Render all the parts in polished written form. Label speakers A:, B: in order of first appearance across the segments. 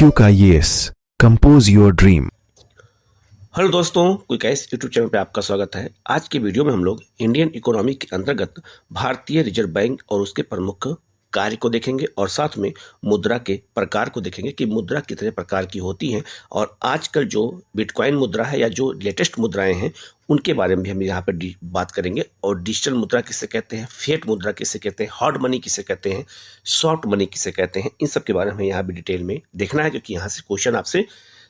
A: IQ का yes compose your dream.
B: Hello दोस्तों, quick ice YouTube channel पे आपका स्वागत है। आज के वीडियो में हम लोग इंडियन इकोनॉमी के अंतर्गत भारतीय रिजर्व बैंक और उसके प्रमुख कार्य को देखेंगे और साथ में मुद्रा के प्रकार को देखेंगे कि मुद्रा कितने प्रकार की होती हैं और आजकल जो बिटकॉइन मुद्रा है या जो लेटेस्ट मुद्राएं हैं उनके बारे में भी हम यहाँ पर बात करेंगे। और डिजिटल मुद्रा किसे कहते हैं, फिएट मुद्रा किसे कहते हैं, हार्ड मनी किसे कहते हैं, सॉफ्ट मनी किसे कहते हैं, इन सब के बारे में हमें यहाँ भी डिटेल में देखना है, क्योंकि यहाँ से क्वेश्चन आपसे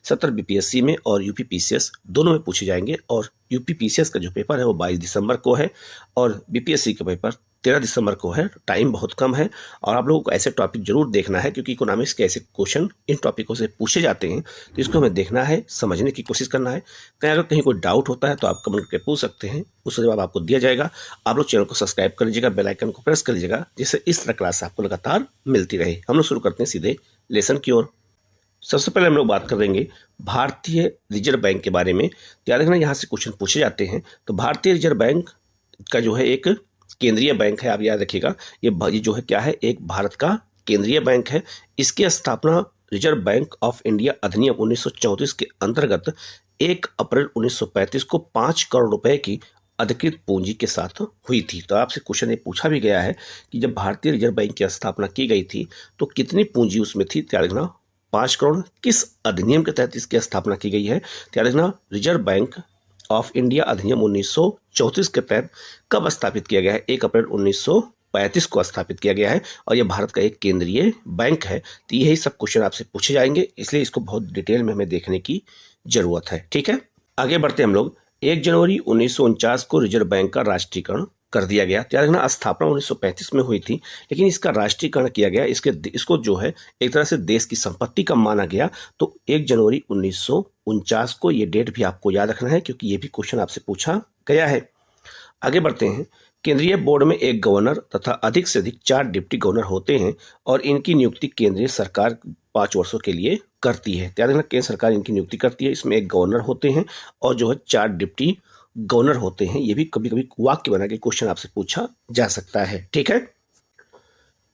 B: 70 बीपीएससी में और यूपी पीसीएस दोनों में पूछे जाएंगे। और यूपी पीसीएस का जो पेपर है वो 22 दिसंबर को है और बीपीएससी का पेपर 13 दिसंबर को है। टाइम बहुत कम है और आप लोगों को ऐसे टॉपिक जरूर देखना है, क्योंकि इकोनॉमिक्स के ऐसे क्वेश्चन इन टॉपिकों से पूछे जाते हैं, तो इसको हमें देखना है, समझने की कोशिश करना है। अगर कहीं कोई डाउट होता है तो आप कमेंट करके पूछ सकते हैं, उसका जवाब आपको दिया जाएगा। आप लोग चैनल को सब्सक्राइब कर लीजिएगा, बेल आइकन को प्रेस कर लीजिएगा, जिससे इस तरह क्लास आपको लगातार मिलती रहे। हम लोग शुरू करते हैं सीधे लेसन की ओर। सबसे पहले हम लोग बात करेंगे भारतीय रिजर्व बैंक के बारे में। याद रखना, यहाँ से क्वेश्चन पूछे जाते हैं। तो भारतीय रिजर्व बैंक का जो है एक केंद्रीय बैंक है, आप याद रखिएगा। ये जो है क्या है, एक भारत का केंद्रीय बैंक है। इसकी स्थापना रिजर्व बैंक ऑफ इंडिया अधिनियम 1934 के अंतर्गत 1 अप्रैल 1935 को 5 करोड़ रुपए की अधिकृत पूंजी के साथ हुई थी। तो आपसे क्वेश्चन ये पूछा भी गया है कि जब भारतीय रिजर्व बैंक की स्थापना की गई थी तो कितनी पूंजी उसमें थी। याद रखना, 5 करोड़। किस अधिनियम के तहत इसकी स्थापना की गई है, याद रखना, रिजर्व बैंक ऑफ इंडिया अधिनियम 1934 के तहत कब स्थापित किया गया है, 1 अप्रैल 1935 को स्थापित किया गया है और यह भारत का एक केंद्रीय बैंक है। तो यही सब क्वेश्चन आपसे पूछे जाएंगे, इसलिए इसको बहुत डिटेल में हमें देखने की जरूरत है। ठीक है, आगे बढ़ते हम लोग। 1 जनवरी 1949 को रिजर्व बैंक का राष्ट्रीयकरण कर दिया गया। याद रखना, स्थापना 1935 में हुई थी, लेकिन इसका राष्ट्रीयकरण किया गया। इसको जो है एक तरह से देश की संपत्ति का माना गया। तो 1 जनवरी 1949 को, ये डेट भी आपको याद रखना है, क्योंकि ये भी क्वेश्चन आपसे पूछा गया है। आगे बढ़ते हैं। केंद्रीय बोर्ड में एक गवर्नर तथा अधिक से अधिक 4 डिप्टी गवर्नर होते हैं और इनकी नियुक्ति केंद्रीय सरकार 5 वर्षों के लिए करती है। याद रखना, केंद्र सरकार इनकी नियुक्ति करती है। इसमें एक गवर्नर होते हैं और जो है 4 डिप्टी गवर्नर होते हैं। ये भी कभी कभी वाक्य बना के क्वेश्चन आपसे पूछा जा सकता है। ठीक है,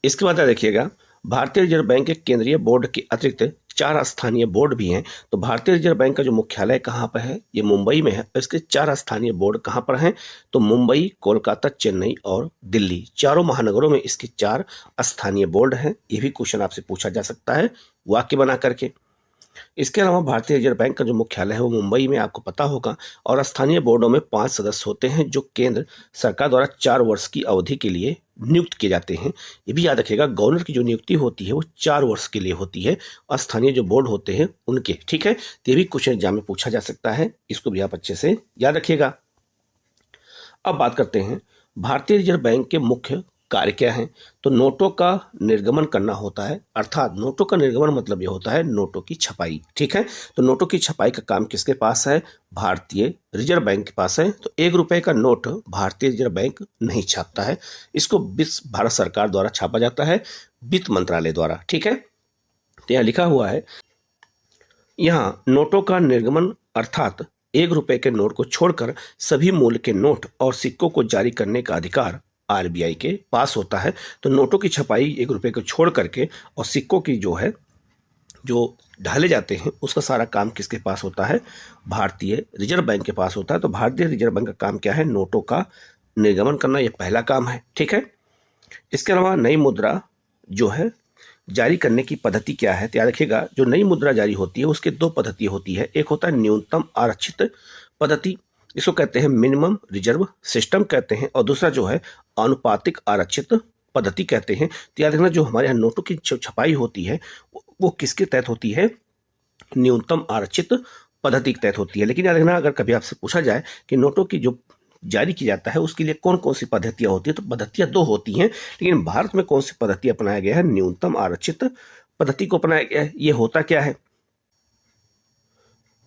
B: इसके बाद देखिएगा, भारतीय रिजर्व बैंक के केंद्रीय बोर्ड के अतिरिक्त 4 स्थानीय बोर्ड भी हैं। तो भारतीय रिजर्व बैंक का जो मुख्यालय कहाँ पर है, ये मुंबई में है। इसके 4 स्थानीय बोर्ड कहाँ पर हैं, तो मुंबई, कोलकाता, चेन्नई और दिल्ली, चारों महानगरों में इसके 4 स्थानीय बोर्ड हैं। ये भी क्वेश्चन आपसे पूछा जा सकता है वाक्य बना करके। इसके अलावा भारतीय रिजर्व बैंक का जो मुख्यालय है वो मुंबई में, आपको पता होगा। और स्थानीय बोर्डों में 5 सदस्य होते हैं जो केंद्र सरकार द्वारा 4 वर्ष की अवधि के लिए नियुक्त किए जाते हैं। ये भी याद रखिएगा, गवर्नर की जो नियुक्ति होती है वो 4 वर्ष के लिए होती है और स्थानीय जो बोर्ड होते हैं उनके। ठीक है, ये भी क्वेश्चन एग्जाम में पूछा जा सकता है, इसको भी आप अच्छे से याद रखिएगा। अब बात करते हैं भारतीय रिजर्व बैंक के मुख्य कार्य क्या हैं। तो नोटों का निर्गमन करना होता है, अर्थात नोटों का निर्गमन मतलब यह होता है नोटों की छपाई। ठीक है, तो नोटों की छपाई का काम किसके पास है, भारतीय रिजर्व बैंक के पास है। तो 1 रुपए का नोट भारतीय रिजर्व बैंक नहीं छापता है, इसको भारत सरकार द्वारा छापा जाता है, वित्त मंत्रालय द्वारा। ठीक है, तो यहाँ लिखा हुआ है, यहाँ नोटों का निर्गमन अर्थात 1 रुपए के नोट को छोड़कर सभी मूल्य के नोट और सिक्कों को जारी करने का अधिकार आरबीआई के पास होता है। तो नोटों की छपाई 1 रुपए को छोड़ करके और सिक्कों की जो है जो ढाले जाते हैं उसका सारा काम किसके पास होता है, भारतीय रिजर्व बैंक के पास होता है। तो भारतीय रिजर्व बैंक का काम क्या है, नोटों का निर्गमन करना, यह पहला काम है। ठीक है, इसके अलावा नई मुद्रा जो है जारी करने की पद्धति क्या है, तो याद रखिएगा, जो नई मुद्रा जारी होती है उसके 2 पद्धति होती है। एक होता है न्यूनतम आरक्षित पद्धति, इसको कहते हैं मिनिमम रिजर्व सिस्टम कहते हैं, और दूसरा जो है आनुपातिक आरक्षित पद्धति कहते हैं। तो याद रखना, जो हमारे यहाँ नोटों की छपाई होती है वो किसके तहत होती है, न्यूनतम आरक्षित पद्धति के तहत होती है। लेकिन याद रखना, अगर कभी आपसे पूछा जाए कि नोटों की जो जारी की जाता है उसके लिए कौन कौन सी पद्धतियां होती है, तो पद्धतियां 2 होती हैं। लेकिन भारत में कौन सी पद्धति अपनाया गया है, न्यूनतम आरक्षित पद्धति को अपनाया गया है। ये होता क्या है,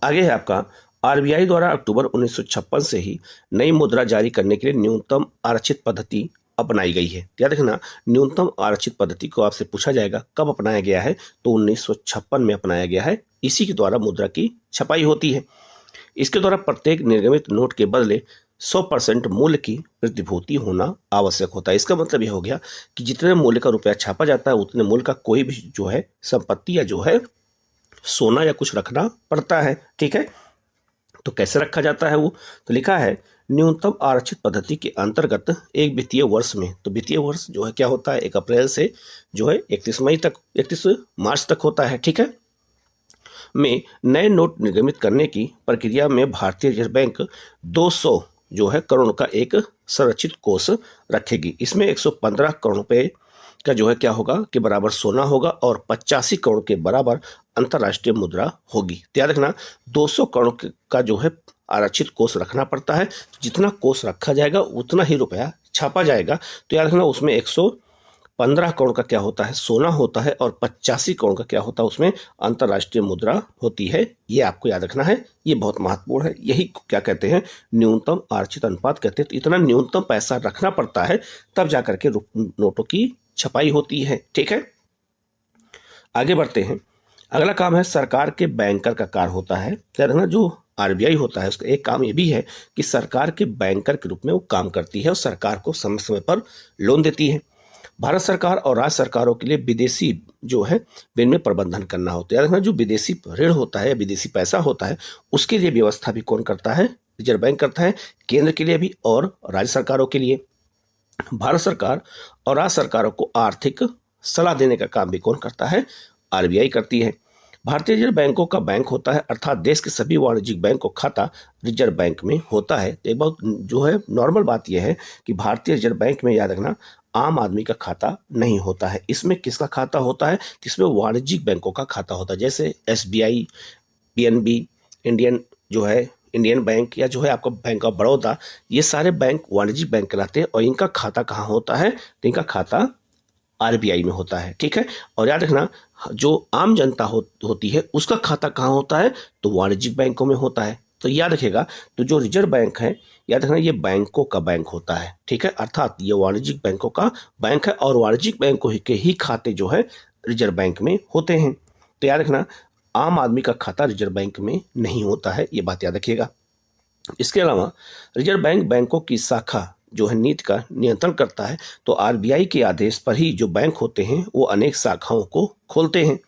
B: आगे है आपका, आरबीआई द्वारा अक्टूबर 1956 से ही नई मुद्रा जारी करने के लिए न्यूनतम आरक्षित पद्धति अपनाई गई है। याद रखना, न्यूनतम आरक्षित पद्धति को आपसे पूछा जाएगा कब अपनाया गया है, तो 1956 में अपनाया गया है। इसी के द्वारा मुद्रा की छपाई होती है। इसके द्वारा प्रत्येक निर्गमित नोट के बदले 100% मूल्य की प्रतिभूति होना आवश्यक होता है। इसका मतलब यह हो गया कि जितने मूल्य का रुपया छापा जाता है उतने मूल्य का कोई भी जो है संपत्ति या जो है सोना या कुछ रखना पड़ता है। ठीक है, तो कैसे रखा जाता है वो, तो लिखा है न्यूनतम आरक्षित पद्धति के अंतर्गत एक वित्तीय वर्ष में, तो वित्तीय वर्ष जो है क्या होता है 1 अप्रैल से जो है 31 मार्च तक होता है। ठीक है, में नए नोट निर्गमित करने की प्रक्रिया में भारतीय रिजर्व बैंक 200 जो है करोड़ का एक संरक्षित कोष रखेगी। इसमें 115 करोड़ रुपए का जो है क्या होगा कि बराबर सोना होगा और 85 करोड़ के बराबर अंतर्राष्ट्रीय मुद्रा होगी। तो याद रखना 200 करोड़ का जो है आरक्षित कोष रखना पड़ता है। जितना कोष रखा जाएगा उतना ही रुपया छापा जाएगा। तो याद रखना उसमें 115 करोड़ का क्या होता है सोना होता है और 85 करोड़ का क्या होता है उसमें अंतर्राष्ट्रीय मुद्रा होती है। ये आपको याद रखना है, ये बहुत महत्वपूर्ण है। यही क्या कहते हैं न्यूनतम आरक्षित अनुपात कहते हैं। तो इतना न्यूनतम पैसा रखना पड़ता है तब जाकर के नोटों की छपाई होती है। ठीक है, आगे बढ़ते हैं। अगला काम है सरकार के बैंकर का कार्य होता है। ना जो आरबीआई होता है उसका एक काम ये भी है कि सरकार के बैंकर के रूप में वो काम करती है और सरकार को समय समय पर लोन देती है। भारत सरकार और राज्य सरकारों के लिए विदेशी जो है विनिमय प्रबंधन करना होता है। याद रखना जो विदेशी ऋण होता है, विदेशी पैसा होता है, उसके लिए व्यवस्था भी कौन करता है, रिजर्व बैंक करता है, केंद्र के लिए भी और राज्य सरकारों के लिए। भारत सरकार और राज्य सरकारों को आर्थिक सलाह देने का काम भी कौन करता है, आरबीआई करती है। भारतीय रिजर्व बैंकों का बैंक होता है, अर्थात देश के सभी वाणिज्यिक बैंक को खाता रिजर्व बैंक में होता है। तो एक बहुत जो है नॉर्मल बात यह है कि भारतीय रिजर्व बैंक में याद रखना आम आदमी का खाता नहीं होता है। इसमें किसका खाता होता है, इसमें वाणिज्यिक बैंकों का खाता होता है, जैसे एसबीआई, पीएनबी, इंडियन बैंक या जो है आपका बैंक ऑफ बड़ौदा, ये सारे बैंक वाणिज्यिक बैंक कहलाते हैं। और इनका खाता कहाँ होता है, तो इनका खाता आरबीआई में होता है। ठीक है, और याद रखना जो आम जनता होती है उसका खाता कहाँ होता है, तो वाणिज्यिक बैंकों में होता है। तो याद रखेगा, तो जो रिजर्व बैंक है याद रखना ये बैंकों का बैंक होता है। ठीक है, अर्थात ये वाणिज्यिक बैंकों का बैंक है और वाणिज्यिक बैंकों के ही खाते जो है रिजर्व बैंक में होते हैं। तो याद रखना आम आदमी का खाता रिजर्व बैंक में नहीं होता है, ये बात याद रखिएगा। इसके अलावा रिजर्व बैंक बैंकों की शाखा जो है नीति का नियंत्रण करता है। तो आरबीआई के आदेश पर ही जो बैंक होते हैं वो अनेक शाखाओं को खोलते हैं।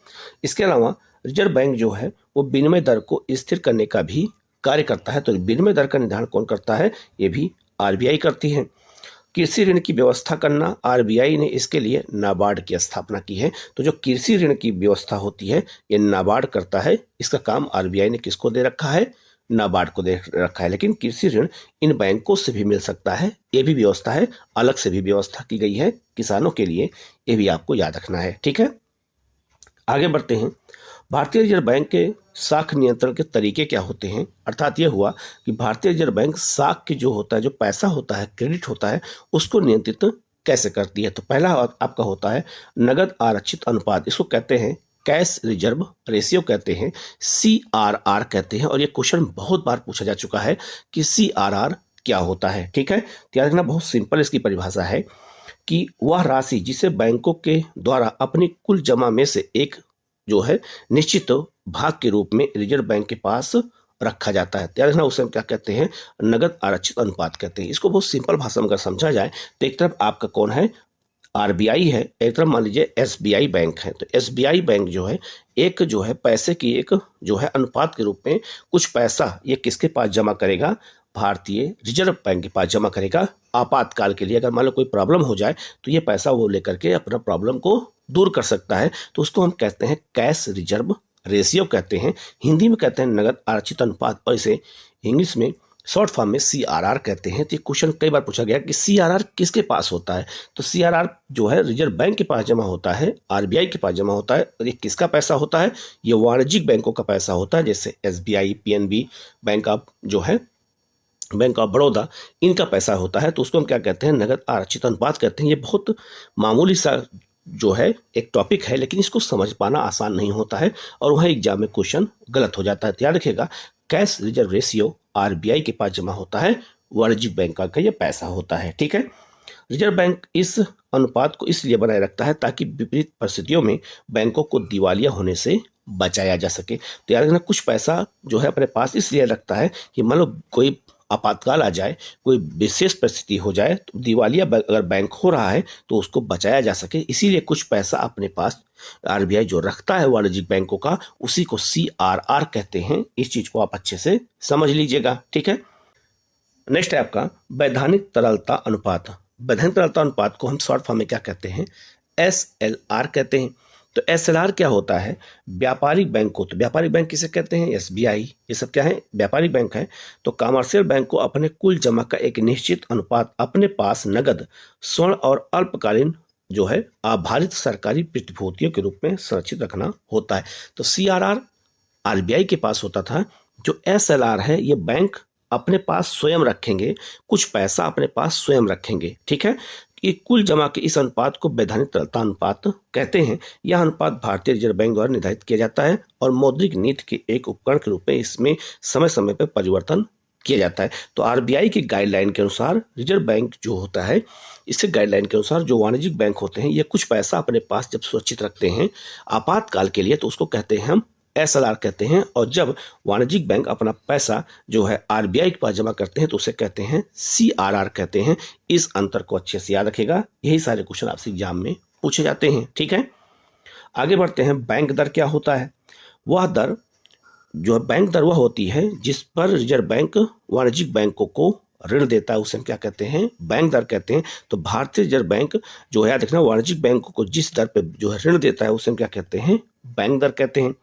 B: इसके अलावा रिजर्व बैंक जो है वो विनिमय दर को स्थिर करने का भी कार्य करता है। तो विनिमय दर का निर्धारण कौन करता है, ये भी आरबीआई करती है। कृषि ऋण की व्यवस्था करना, आरबीआई ने इसके लिए नाबार्ड की स्थापना की है। तो जो कृषि ऋण की व्यवस्था होती है ये नाबार्ड करता है। इसका काम आरबीआई ने किसको दे रखा है, नाबार्ड को दे रखा है। लेकिन कृषि ऋण इन बैंकों से भी मिल सकता है, ये भी व्यवस्था है, अलग से भी व्यवस्था की गई है किसानों के लिए, ये भी आपको याद रखना है। ठीक है, आगे बढ़ते हैं। भारतीय रिजर्व बैंक के साख नियंत्रण के तरीके क्या होते हैं, अर्थात यह हुआ कि भारतीय रिजर्व बैंक साख की जो होता है, जो पैसा होता है, क्रेडिट होता है, उसको नियंत्रित कैसे करती है। तो पहला आपका होता है नगद आरक्षित अनुपात, इसको कहते हैं कैश रिजर्व रेशियो कहते हैं, CRR कहते हैं। और ये क्वेश्चन बहुत बार पूछा जा चुका है कि CRR क्या होता है। ठीक है, तो याद रखना बहुत सिंपल इसकी परिभाषा है कि वह राशि जिसे बैंकों के द्वारा अपनी कुल जमा में से एक जो है निश्चित भाग के रूप में रिजर्व बैंक के पास रखा जाता है। याद रखना उसे हम क्या कहते हैं, नगद आरक्षित अनुपात कहते हैं। इसको बहुत सिंपल भाषा में अगर समझा जाए तो एक तरफ आपका कौन है, आरबीआई है, एक तरफ मान लीजिए एसबीआई बैंक है। तो एसबीआई बैंक जो है एक जो है पैसे की एक जो है अनुपात के रूप में कुछ पैसा ये किसके पास जमा करेगा, भारतीय रिजर्व बैंक के पास जमा करेगा आपातकाल के लिए। अगर मान लो कोई प्रॉब्लम हो जाए तो ये पैसा वो लेकर के अपना प्रॉब्लम को दूर कर सकता है। तो उसको हम कहते हैं कैश रिजर्व रेशियो कहते हैं, हिंदी में कहते हैं नगद आरक्षित अनुपात, और इसे इंग्लिश में शॉर्ट फॉर्म में CRR कहते हैं। तो ये क्वेश्चन कई बार पूछा गया कि CRR किसके पास होता है, तो CRR जो है रिजर्व बैंक के पास जमा होता है, आरबीआई के पास जमा होता है। और ये किसका पैसा होता है, ये वाणिज्यिक बैंकों का पैसा होता है, जैसे SBI, PNB, bank of Baroda, इनका पैसा होता है। तो उसको हम क्या कहते हैं, नगद आरक्षित अनुपात कहते हैं। ये बहुत मामूली सा जो है एक टॉपिक है, लेकिन इसको समझ पाना आसान नहीं होता है और वह एग्जाम में क्वेश्चन गलत हो जाता है। तो याद रखिएगा कैश रिजर्व रेशियो आरबीआई के पास जमा होता है, वाणिज्यिक बैंक का ये पैसा होता है। ठीक है, रिजर्व बैंक इस अनुपात को इसलिए बनाए रखता है ताकि विपरीत परिस्थितियों में बैंकों को दिवालिया होने से बचाया जा सके। तो याद रखना कुछ पैसा जो है अपने पास इसलिए रखता है कि मान लो कोई आपातकाल आ जाए, कोई विशेष परिस्थिति हो जाए, तो दिवालिया अगर बैंक हो रहा है तो उसको बचाया जा सके, इसीलिए कुछ पैसा अपने पास आरबीआई जो रखता है वाणिज्यिक बैंकों का, उसी को CRR कहते हैं। इस चीज को आप अच्छे से समझ लीजिएगा, ठीक है। नेक्स्ट है आपका वैधानिक तरलता अनुपात। वैधानिक तरलता अनुपात को हम शॉर्ट फॉर्म में क्या कहते हैं, SLR कहते हैं। तो SLR क्या होता है, व्यापारिक बैंक को, तो व्यापारिक बैंक किसे कहते हैं, SBI, ये सब क्या है, व्यापारिक बैंक है। तो कमर्शियल बैंक को अपने कुल जमा का एक निश्चित अनुपात अपने पास नगद, स्वर्ण और अल्पकालीन जो है आधारित सरकारी प्रतिभूतियों के रूप में सुरक्षित रखना होता है। तो CRR RBI के पास होता था, जो SLR है ये बैंक अपने पास स्वयं रखेंगे, कुछ पैसा अपने पास स्वयं रखेंगे, ठीक है। कि कुल जमा के इस अनुपात को वैधानिक तरलता अनुपात कहते हैं। यह अनुपात भारतीय रिजर्व बैंक द्वारा निर्धारित किया जाता है और मौद्रिक नीति के एक उपकरण के रूप में इसमें समय समय पर परिवर्तन किया जाता है। तो आरबीआई की गाइडलाइन के अनुसार रिजर्व बैंक जो होता है, इससे गाइडलाइन के अनुसार जो वाणिज्यिक बैंक होते हैं ये कुछ पैसा अपने पास जब सुरक्षित रखते हैं आपातकाल के लिए, तो उसको कहते हैं हम SLR कहते हैं। और जब वाणिज्यिक बैंक अपना पैसा जो है आरबीआई के पास जमा करते हैं तो उसे कहते हैं CRR कहते हैं। इस अंतर को अच्छे से याद रखेगा, यही सारे क्वेश्चन आपसे एग्जाम में पूछे जाते हैं, ठीक है। आगे बढ़ते हैं, बैंक दर क्या होता है। वह दर जो बैंक दर वह होती है जिस पर रिजर्व बैंक वाणिज्यिक बैंकों को ऋण देता है, उसे हम क्या कहते हैं, बैंक दर कहते हैं। तो भारतीय रिजर्व बैंक जो है देखना वाणिज्यिक बैंकों को जिस दर पे जो है ऋण देता है उसे हम क्या कहते हैं, बैंक दर कहते हैं।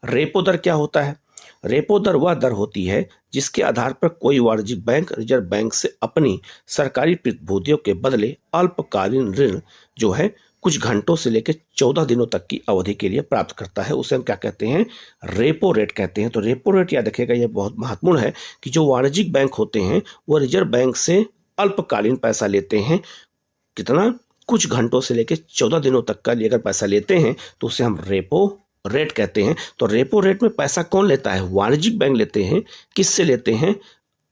B: रेपो दर क्या होता है, रेपो दर वह दर होती है जिसके आधार पर कोई वाणिज्यिक बैंक रिजर्व बैंक से अपनी सरकारी प्रतिभूतियों के बदले अल्पकालीन ऋण जो है कुछ घंटों से लेकर 14 दिनों तक की अवधि के लिए प्राप्त करता है, उसे हम क्या कहते हैं, रेपो रेट कहते हैं। तो रेपो रेट याद रखिएगा, यह बहुत महत्वपूर्ण है कि जो वाणिज्यिक बैंक होते हैं वो रिजर्व बैंक से अल्पकालीन पैसा लेते हैं, कितना, कुछ घंटों से लेकर 14 दिनों तक का अगर पैसा लेते हैं तो उसे हम रेपो रेट कहते हैं। तो रेपो रेट में पैसा कौन लेता है, वाणिज्यिक बैंक लेते हैं। किससे लेते हैं,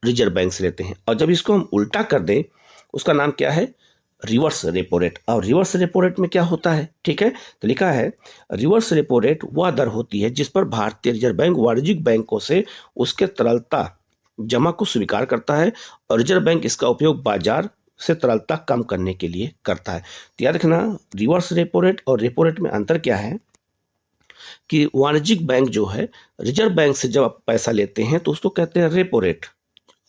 B: रिजर्व बैंक से लेते हैं। और जब इसको हम उल्टा कर दें उसका नाम क्या है, रिवर्स रेपो रेट। और रिवर्स रेपो रेट में क्या होता है, ठीक है, तो लिखा है रिवर्स रेपो रेट वह दर होती है जिस पर भारतीय रिजर्व बैंक वाणिज्यिक बैंकों से उसके तरलता जमा को स्वीकार करता है और रिजर्व बैंक इसका उपयोग बाजार से तरलता कम करने के लिए करता है। तो याद रखना रिवर्स रेपो रेट और रेपो रेट में अंतर क्या है कि वाणिज्यिक बैंक जो है रिजर्व बैंक से जब आप पैसा लेते हैं तो उसको कहते हैं रेपो रेट,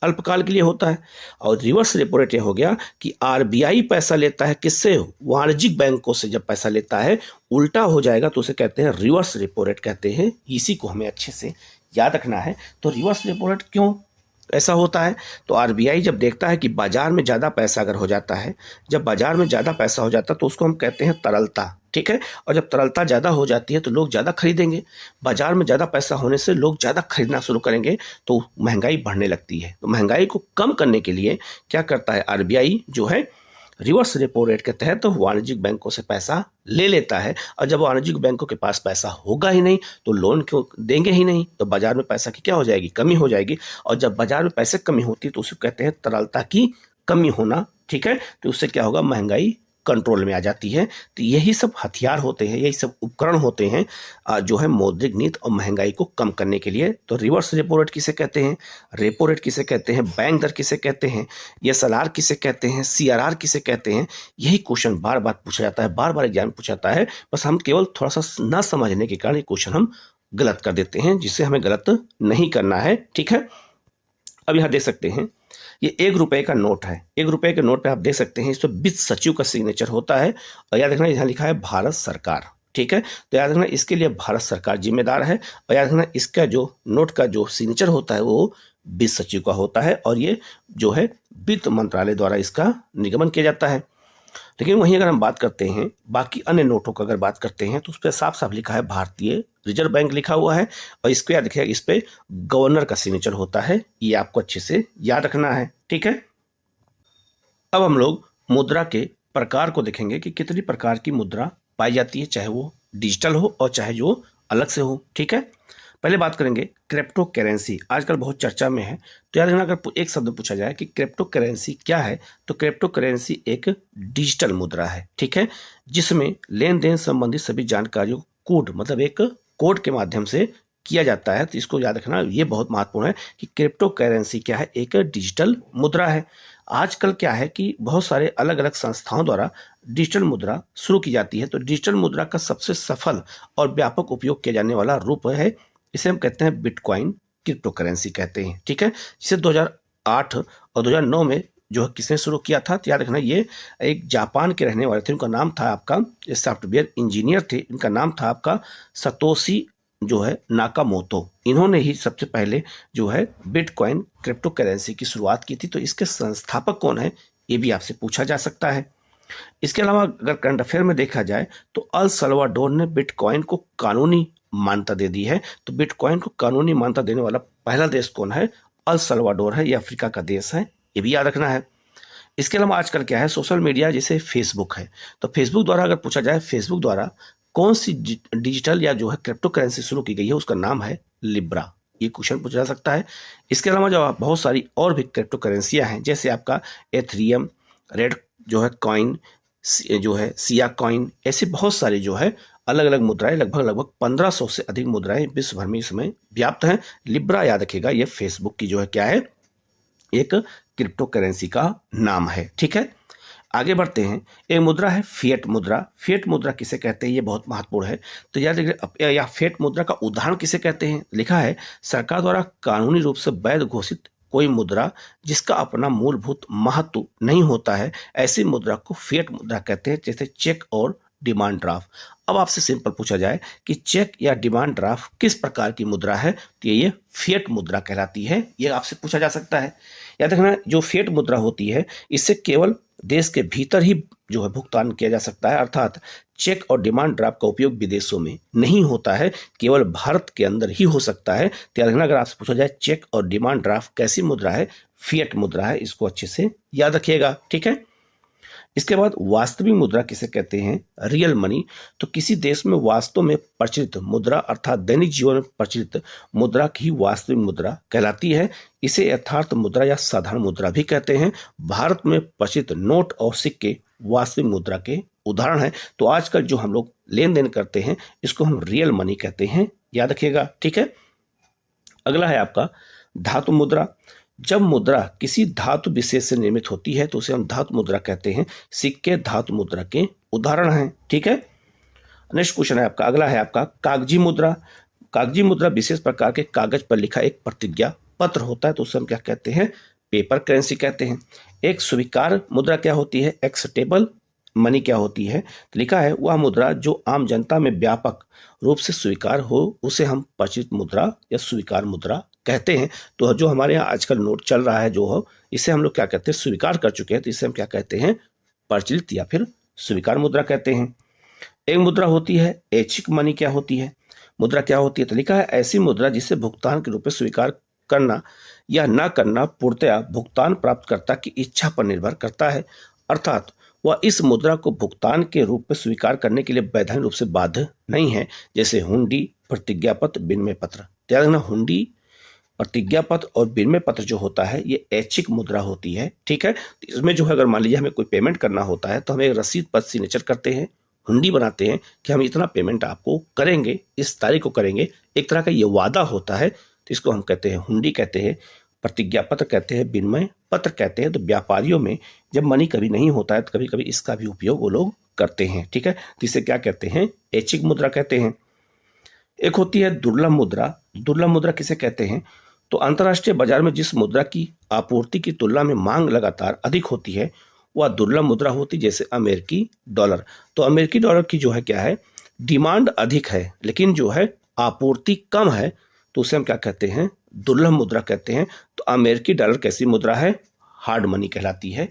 B: अल्पकाल के लिए होता है। और रिवर्स रेपो रेट यह हो गया कि आरबीआई पैसा लेता है किससे, वाणिज्यिक बैंकों से जब पैसा लेता है, उल्टा हो जाएगा तो उसे कहते हैं रिवर्स रेपो रेट कहते हैं। इसी को हमें अच्छे से याद रखना है। तो रिवर्स रेपो रेट क्यों ऐसा होता है, तो आरबीआई जब देखता है कि बाजार में ज़्यादा पैसा अगर हो जाता है, जब बाजार में ज़्यादा पैसा हो जाता है तो उसको हम कहते हैं तरलता, ठीक है। और जब तरलता ज़्यादा हो जाती है तो लोग ज़्यादा खरीदेंगे, बाजार में ज़्यादा पैसा होने से लोग ज़्यादा खरीदना शुरू करेंगे तो महंगाई बढ़ने लगती है। तो महंगाई को कम करने के लिए क्या करता है आरबीआई जो है, रिवर्स रेपो रेट के तहत तो वाणिज्यिक बैंकों से पैसा ले लेता है। और जब वाणिज्यिक बैंकों के पास पैसा होगा ही नहीं तो लोन क्यों देंगे ही नहीं, तो बाजार में पैसा की क्या हो जाएगी, कमी हो जाएगी। और जब बाजार में पैसे कमी होती है तो उसे कहते हैं तरलता की कमी होना, ठीक है। तो उससे क्या होगा, महंगाई कंट्रोल में आ जाती है। तो यही सब हथियार होते हैं, यही सब उपकरण होते हैं जो है मौद्रिक नीति और महंगाई को कम करने के लिए। तो रिवर्स रेपो रेट किसे कहते हैं, रेपो रेट किसे कहते हैं, बैंक दर किसे कहते हैं, SLR किसे कहते हैं, CRR किसे कहते हैं, यही क्वेश्चन बार बार पूछा जाता है, बार बार एग्जाम पूछा जाता है। बस हम केवल थोड़ा सा ना समझने के कारण ये क्वेश्चन हम गलत कर देते हैं, जिससे हमें गलत नहीं करना है, ठीक है। अब यहाँ देख सकते हैं ये 1 रुपए का नोट है। 1 रुपए के नोट पे आप देख सकते हैं इस पर वित्त सचिव का सिग्नेचर होता है। और याद रखना यहाँ लिखा है भारत सरकार, ठीक है। तो याद रखना इसके लिए भारत सरकार जिम्मेदार है। और याद रखना इसका जो नोट का जो सिग्नेचर होता है वो वित्त सचिव का होता है और ये जो है वित्त मंत्रालय द्वारा इसका निगमन किया जाता है। लेकिन वहीं अगर हम बात करते हैं बाकी अन्य नोटों का अगर बात करते हैं तो उस पर साफ साफ लिखा है भारतीय रिजर्व बैंक लिखा हुआ है। और इसको याद रखिएगा इस पे गवर्नर का सिग्नेचर होता है, ये आपको अच्छे से याद रखना है, ठीक है। अब हम लोग मुद्रा के प्रकार को देखेंगे कि कितनी प्रकार की मुद्रा पाई जाती है, चाहे वो डिजिटल हो और चाहे जो अलग से हो, ठीक है। पहले बात करेंगे क्रिप्टो करेंसी, आजकल बहुत चर्चा में है। तो याद रखना अगर एक शब्द पूछा जाए कि क्रिप्टो करेंसी क्या है, तो क्रिप्टो करेंसी एक डिजिटल मुद्रा है, ठीक है, जिसमें लेन देन संबंधी सभी जानकारियों कोड मतलब एक कोड के माध्यम से किया जाता है। तो इसको याद रखना, ये बहुत महत्वपूर्ण है कि क्रिप्टो करेंसी क्या है, एक डिजिटल मुद्रा है। आजकल क्या है कि बहुत सारे अलग अलग संस्थाओं द्वारा डिजिटल मुद्रा शुरू की जाती है। तो डिजिटल मुद्रा का सबसे सफल और व्यापक उपयोग किया जाने वाला रूप है, इसे हम कहते हैं बिटकॉइन क्रिप्टो करेंसी कहते हैं, ठीक है। जिसे 2008 और 2009 में जो है किसने शुरू किया था, तो याद रखना ये एक जापान के रहने वाले थे। उनका नाम था आपका, ये सॉफ्टवेयर इंजीनियर थे, इनका नाम था आपका सतोशी जो है नाकामोतो। इन्होंने ही सबसे पहले जो है बिटकॉइन क्रिप्टो करेंसी की शुरुआत की थी। तो इसके संस्थापक कौन है, ये भी आपसे पूछा जा सकता है। इसके अलावा अगर करंट अफेयर में देखा जाए तो अल सल्वाडोर ने बिटकॉइन को कानूनी मान्यता दे दी है। तो बिटकॉइन को कानूनी मान्यता देने वाला पहला देश कौन है, अल सल्वाडोर है, ये अफ्रीका का देश है, ये भी याद रखना है। इसके अलावा आजकल क्या है, सोशल मीडिया जैसे फेसबुक है, तो फेसबुक द्वारा अगर पूछा जाए फेसबुक द्वारा कौन सी डिजिटल या जो है क्रिप्टो करेंसी शुरू की गई है, उसका नाम है लिब्रा, ये क्वेश्चन पूछा जा सकता है। इसके अलावा जो बहुत सारी और भी क्रिप्टो करेंसियां हैं, जैसे आपका एथरियम, रेड जो है कॉइन, जो है सिया कॉइन, ऐसे बहुत सारे जो है अलग अलग मुद्राएं, लगभग 1500 से अधिक मुद्राएं विश्व भर में इस समय व्याप्त हैं। लिब्रा याद रखिएगा, ये फेसबुक की जो है क्या है, एक क्रिप्टो करेंसी का नाम है, ठीक है। आगे बढ़ते हैं। एक मुद्रा है फिएट मुद्रा। फिएट मुद्रा किसे कहते हैं, ये बहुत महत्वपूर्ण है। तो याद रखिए, या फिएट मुद्रा का उदाहरण किसे कहते हैं, लिखा है सरकार द्वारा कानूनी रूप से वैध घोषित कोई मुद्रा जिसका अपना मूलभूत महत्व नहीं होता है, ऐसी मुद्रा को फिएट मुद्रा कहते हैं, जैसे चेक और डिमांड ड्राफ्ट। अब आपसे सिंपल पूछा जाए कि चेक या डिमांड ड्राफ्ट किस प्रकार की मुद्रा है, तो ये फिएट मुद्रा कहलाती है, ये आपसे पूछा जा सकता है। याद रखना, जो फिएट मुद्रा होती है इससे केवल देश के भीतर ही जो है भुगतान किया जा सकता है, अर्थात चेक और डिमांड ड्राफ्ट का उपयोग विदेशों में नहीं होता है, केवल भारत के अंदर ही हो सकता है। तो याद रखना, अगर आपसे पूछा जाए चेक और डिमांड ड्राफ्ट कैसी मुद्रा है, फिएट मुद्रा है, इसको अच्छे से याद रखिएगा, ठीक है। इसके बाद वास्तविक मुद्रा किसे कहते हैं, रियल मनी। तो किसी देश में वास्तव में प्रचलित मुद्रा अर्थात दैनिक जीवन में प्रचलित मुद्रा की वास्तविक मुद्रा कहलाती है। इसे यथार्थ मुद्रा या साधारण मुद्रा भी कहते हैं। भारत में प्रचलित नोट और सिक्के वास्तविक मुद्रा के उदाहरण हैं। तो आजकल जो हम लोग लेन देन करते हैं इसको हम रियल मनी कहते हैं, याद रखिएगा, ठीक है। अगला है आपका धातु मुद्रा। जब मुद्रा किसी धातु विशेष से निर्मित होती है तो उसे हम धातु मुद्रा कहते हैं। सिक्के धातु मुद्रा के उदाहरण हैं, ठीक है। नेक्स्ट क्वेश्चन है आपका, अगला है आपका कागजी मुद्रा। कागजी मुद्रा विशेष प्रकार के कागज पर लिखा एक प्रतिज्ञा पत्र होता है, तो उसे हम क्या कहते हैं, पेपर करेंसी कहते हैं। एक स्वीकार मुद्रा क्या होती है, एक्सेप्टेबल मनी क्या होती है, तो लिखा है वह मुद्रा जो आम जनता में व्यापक रूप से स्वीकार हो, उसे हम प्रचलित मुद्रा या स्वीकार मुद्रा कहते हैं। तो जो हमारे यहाँ आजकल नोट चल रहा है जो हो, इसे हम लोग क्या कहते हैं, स्वीकार कर चुके हैं, तो इसे हम क्या कहते हैं, प्रचलित या फिर स्वीकार मुद्रा कहते हैं। एक मुद्रा होती है ऐच्छिक मनी, क्या होती है, मुद्रा क्या होती है, तो लिखा है ऐसी मुद्रा जिसे भुगतान के रूप में स्वीकार करना या न करना पूर्णतया भुगतान प्राप्तकर्ता की इच्छा पर निर्भर करता है, अर्थात वह इस मुद्रा को भुगतान के रूप में स्वीकार करने के लिए वैधानिक रूप से बाध्य नहीं है, जैसे हुंडी, प्रतिज्ञापत्र, विनिमय पत्र। ध्यान रखना, हुंडी, प्रतिज्ञापत्र और विनिमय पत्र जो होता है ये ऐच्छिक मुद्रा होती है, ठीक है। तो इसमें जो है अगर मान लीजिए हमें कोई पेमेंट करना होता है तो हम एक रसीद पर सिग्नेचर करते हैं, हुंडी बनाते हैं कि हम इतना पेमेंट आपको करेंगे, इस तारीख को करेंगे, एक तरह का ये वादा होता है, तो इसको हम कहते हैं हुंडी कहते हैं, प्रतिज्ञा पत्र कहते हैं, विनिमय पत्र कहते हैं। तो व्यापारियों में जब मनी कभी नहीं होता है तो कभी कभी इसका भी उपयोग वो लोग करते हैं, ठीक है। तो इसे क्या कहते हैं, ऐच्छिक मुद्रा कहते हैं। एक होती है दुर्लभ मुद्रा। दुर्लभ मुद्रा किसे कहते हैं, तो अंतर्राष्ट्रीय बाजार में जिस मुद्रा की आपूर्ति की तुलना में मांग लगातार अधिक होती है वह दुर्लभ मुद्रा होती, जैसे अमेरिकी डॉलर। तो अमेरिकी डॉलर की जो है क्या है, डिमांड अधिक है लेकिन जो है आपूर्ति कम है, तो उसे हम क्या कहते हैं, दुर्लभ मुद्रा कहते हैं। तो अमेरिकी डॉलर कैसी मुद्रा है, हार्ड मनी कहलाती है,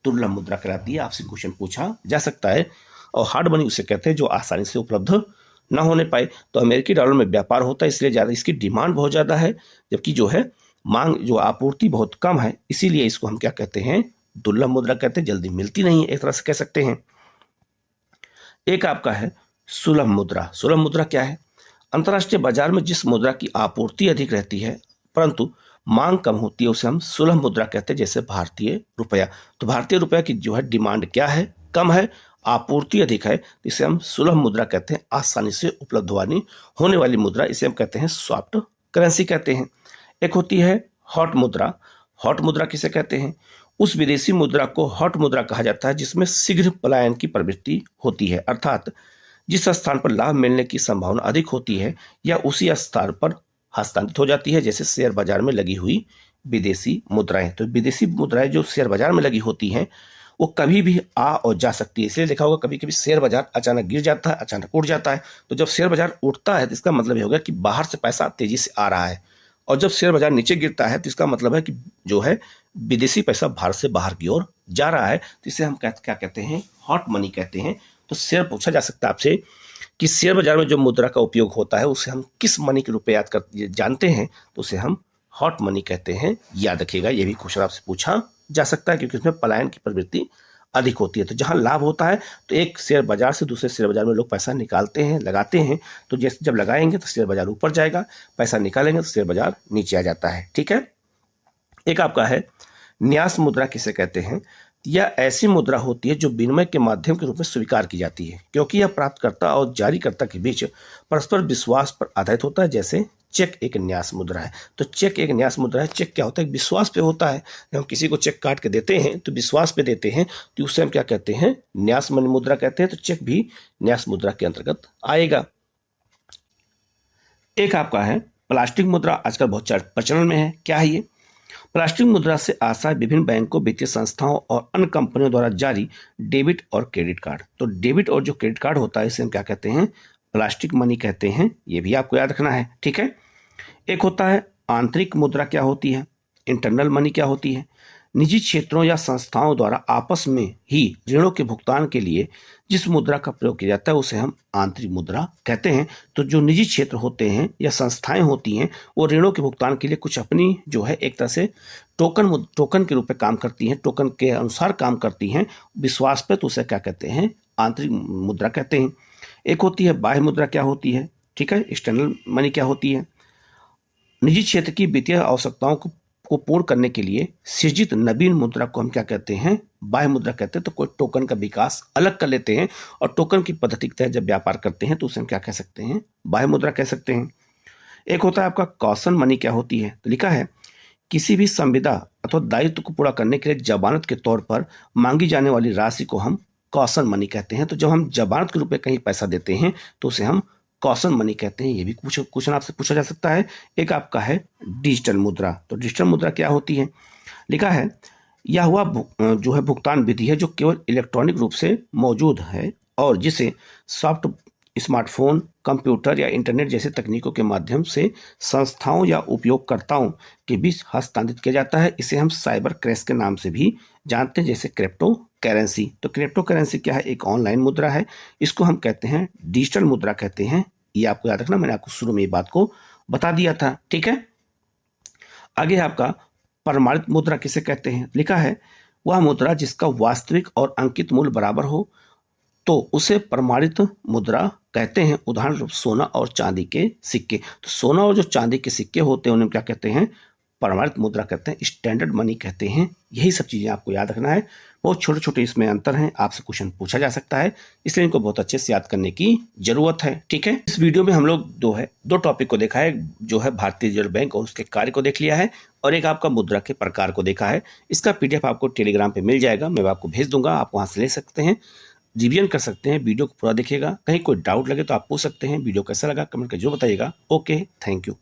B: दुर्लभ मुद्रा कहलाती है। आपसे क्वेश्चन पूछा जा सकता है। और हार्ड मनी उसे कहते हैं जो आसानी से उपलब्ध ना होने पाए। तो अमेरिकी डॉलर में व्यापार होता है इसलिए ज़्यादा, इसकी डिमांड बहुत ज़्यादा है, जबकि जो है मांग, जो आपूर्ति बहुत कम है, इसीलिए इसको हम क्या कहते हैं, दुर्लभ मुद्रा कहते हैं, जल्दी मिलती नहीं है, एक तरह से कह सकते हैं। एक आपका है सुलभ मुद्रा। सुलभ मुद्रा क्या है, अंतर्राष्ट्रीय बाजार में जिस मुद्रा की आपूर्ति अधिक रहती है परंतु मांग कम होती है उसे हम सुलभ मुद्रा कहते हैं, जैसे भारतीय रुपया। तो भारतीय रुपया की जो है डिमांड क्या है, कम है, आपूर्ति अधिक है तो इसे हम सुलभ मुद्रा कहते हैं, आसानी से उपलब्ध होने वाली मुद्रा, इसे हम कहते हैं सॉफ्ट करेंसी कहते हैं। एक होती है हॉट मुद्रा। हॉट मुद्रा किसे कहते हैं? उस विदेशी मुद्रा को हॉट मुद्रा कहा जाता है जिसमें शीघ्र पलायन की प्रवृत्ति होती है, अर्थात जिस स्थान पर लाभ मिलने की संभावना अधिक होती है या उसी स्थान पर हस्तांतरित हो जाती है, जैसे शेयर बाजार में लगी हुई विदेशी मुद्राएं। तो विदेशी मुद्राएं जो शेयर बाजार में लगी होती हैं वो कभी भी आ और जा सकती है। इसलिए देखा होगा कभी कभी शेयर बाजार अचानक गिर जाता है, अचानक उठ जाता है। तो जब शेयर बाजार उठता है तो इसका मतलब ये होगा कि बाहर से पैसा तेजी से आ रहा है, और जब शेयर बाजार नीचे गिरता है तो इसका मतलब है कि जो है विदेशी पैसा भारत से बाहर की ओर जा रहा है। तो इसे हम क्या कहते हैं? हॉट मनी कहते हैं। तो शेयर पूछा जा सकता है आपसे कि शेयर बाजार में जो मुद्रा का उपयोग होता है उसे हम किस मनी के रूप में जानते हैं, तो उसे हम हॉट मनी कहते हैं। याद रखिएगा, ये भी क्वेश्चन आपसे पूछा जा सकता है क्योंकि उसमें पलायन की प्रवृत्ति अधिक होती है। तो जहां लाभ होता है तो एक शेयर बाजार से दूसरे शेयर बाजार में लोग पैसा निकालते हैं, लगाते हैं। तो जैसे जब लगाएंगे तो शेयर बाजार ऊपर जाएगा, पैसा निकालेंगे तो शेयर बाजार नीचे आ जाता है। ठीक है। एक आपका है न्यास मुद्रा किसे कहते हैं? यह ऐसी मुद्रा होती है जो विनिमय के माध्यम के रूप में स्वीकार की जाती है क्योंकि यह प्राप्तकर्ता और जारीकर्ता के बीच परस्पर विश्वास पर आधारित होता है। जैसे चेक एक न्यास मुद्रा है। तो चेक एक न्यास मुद्रा है। चेक क्या होता है? विश्वास पे होता है। जब हम किसी को चेक काट के देते हैं तो विश्वास पे देते हैं, तो उससे हम क्या कहते हैं? न्यास मुद्रा कहते हैं। तो चेक भी न्यास मुद्रा के अंतर्गत आएगा। एक आपका है प्लास्टिक मुद्रा, आजकल बहुत प्रचलन में है। क्या है ये? प्लास्टिक मुद्रा से आशय विभिन्न बैंकों, वित्तीय संस्थाओं और अन्य कंपनियों द्वारा जारी डेबिट और क्रेडिट कार्ड। तो डेबिट और जो क्रेडिट कार्ड होता है इसे हम क्या कहते हैं? प्लास्टिक मनी कहते हैं। ये भी आपको याद रखना है। ठीक है। एक होता है आंतरिक मुद्रा। क्या होती है? इंटरनल मनी क्या होती है? निजी क्षेत्रों या संस्थाओं द्वारा आपस में ही ऋणों के भुगतान के लिए जिस मुद्रा का प्रयोग किया जाता है उसे हम आंतरिक मुद्रा कहते हैं। तो जो निजी क्षेत्र होते हैं या संस्थाएं होती हैं वो ऋणों के भुगतान के लिए कुछ अपनी जो है एक तरह से टोकन के रूप में काम करती हैं, टोकन के अनुसार काम करती हैं विश्वास पे, तो उसे क्या कहते हैं? आंतरिक मुद्रा कहते हैं। एक होती है बाह्य मुद्रा। क्या होती है? ठीक है। एक्सटर्नल मनी क्या होती है? निजी क्षेत्र की वित्तीय आवश्यकताओं को पूर्ण करने के लिए सृजित नवीन मुद्रा को हम क्या कहते हैं? बाह्य मुद्रा कहते हैं। तो कोई टोकन का विकास अलग कर लेते हैं और टोकन की पद्धति के तहत जब व्यापार करते हैं तो उसे हम क्या कह सकते हैं? बाह्य मुद्रा कह सकते हैं। एक होता है आपका कॉशन मनी। क्या होती है? तो लिखा है किसी भी संविदा अथवा दायित्व को पूरा करने के लिए जमानत के तौर पर मांगी जाने वाली राशि को हम कॉशन मनी कहते हैं। तो जब हम जमानत के रूप में कहीं पैसा देते हैं तो उसे हम कॉशन मनी कहते हैं। ये भी क्वेश्चन आपसे पूछा जा सकता है। एक आपका है डिजिटल मुद्रा। तो डिजिटल मुद्रा क्या होती है? लिखा है यह हुआ जो है भुगतान विधि है जो केवल इलेक्ट्रॉनिक रूप से मौजूद है और जिसे सॉफ्ट स्मार्टफोन, कंप्यूटर या इंटरनेट जैसे तकनीकों के माध्यम से संस्थाओं या उपयोगकर्ताओं के बीच हस्तांतरित किया जाता है। इसे हम साइबर करेंसी के नाम से भी जानते हैं, जैसे क्रिप्टो करेंसी। तो क्रिप्टो करेंसी क्या है? एक ऑनलाइन मुद्रा है। इसको हम कहते हैं डिजिटल मुद्रा कहते हैं। ये आपको याद रखना, मैंने आपको शुरू में ये बात को बता दिया था। ठीक है। आगे आपका प्रमाणित मुद्रा किसे कहते हैं? लिखा है वह मुद्रा जिसका वास्तविक और अंकित मूल्य बराबर हो तो उसे प्रमाणित मुद्रा कहते हैं। उदाहरण रूप सोना और चांदी के सिक्के। तो सोना और जो चांदी के सिक्के होते हैं उन्हें क्या कहते हैं? प्रमाणित मुद्रा कहते हैं, स्टैंडर्ड मनी कहते हैं। यही सब चीजें आपको याद रखना है। बहुत छोटे छोटे इसमें अंतर हैं, आपसे क्वेश्चन पूछा जा सकता है, इसलिए इनको बहुत अच्छे से याद करने की जरूरत है। ठीक है। इस वीडियो में हम लोग दो टॉपिक को देखा है, जो है भारतीय रिजर्व बैंक और उसके कार्य को देख लिया है, और एक आपका मुद्रा के प्रकार को देखा है। इसका पीडीएफ आपको टेलीग्राम पे मिल जाएगा, मैं आपको भेज दूंगा, आप वहां से ले सकते हैं, रिवीजन कर सकते हैं। वीडियो को पूरा देखिएगा, कहीं कोई डाउट लगे तो आप पूछ सकते हैं। वीडियो कैसा लगा कमेंट कर जरूर बताइएगा। Okay, thank you.